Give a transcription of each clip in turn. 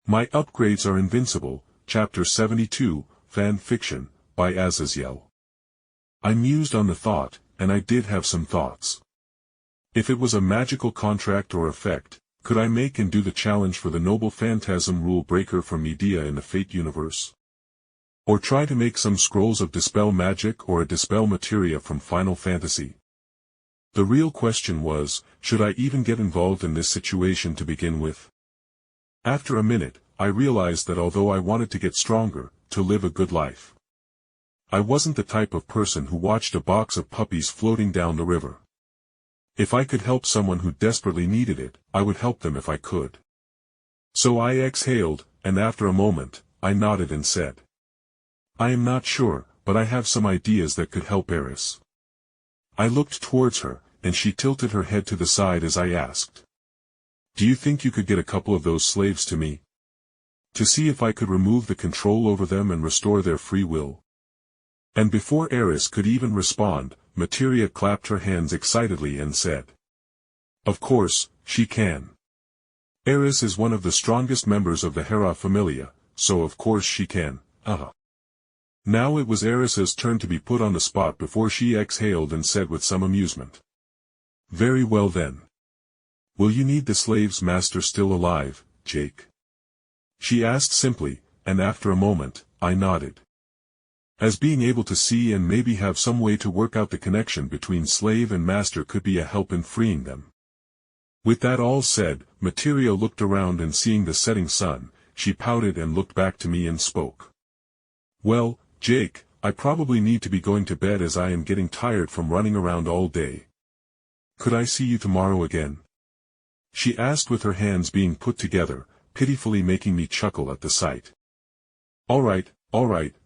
My upgrades are Invincible, Chapter 72, Fan Fiction, by Azazyel. I mused on the thought, and I did have some thoughts. If it was a magical contract or effect, could I make and do the challenge for the Noble Phantasm Rule Breaker from Medea in the Fate universe? Or try to make some scrolls of Dispel Magic or a Dispel Materia from Final Fantasy? The real question was, should I even get involved in this situation to begin with? After a minute, I realized that although I wanted to get stronger, to live a good life, I wasn't the type of person who watched a box of puppies floating down the river. If I could help someone who desperately needed it, I would help them if I could. So I exhaled, and after a moment, I nodded and said, I am not sure, but I have some ideas that could help Eris. I looked towards her, and she tilted her head to the side as I asked, do you think you could get a couple of those slaves to me? To see if I could remove the control over them and restore their free will? And before Eris could even respond, Materia clapped her hands excitedly and said, of course, she can. Eris is one of the strongest members of the Hera Familia, so of course she can. Now it was Eris's turn to be put on the spot before she exhaled and said with some amusement, very well then. Will you need the slave's master still alive, Jake? She asked simply, and after a moment, I nodded. As being able to see and maybe have some way to work out the connection between slave and master could be a help in freeing them. With that all said, Materia looked around and seeing the setting sun, she pouted and looked back to me and spoke. Well, Jake, I probably need to be going to bed as I am getting tired from running around all day. Could I see you tomorrow again? She asked with her hands being put together, pitifully making me chuckle at the sight. All right,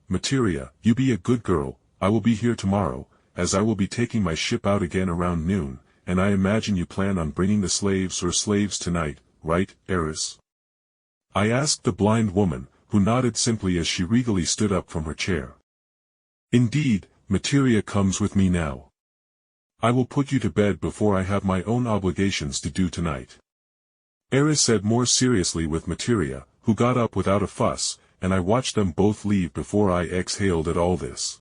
Materia, you be a good girl, I will be here tomorrow, as I will be taking my ship out again around noon, and I imagine you plan on bringing the slaves tonight, right, Eris? I asked the blind woman, who nodded simply as she regally stood up from her chair. Indeed, Materia comes with me now. I will put you to bed before I have my own obligations to do tonight. Eris said more seriously with Materia, who got up without a fuss, and I watched them both leave before I exhaled at all this.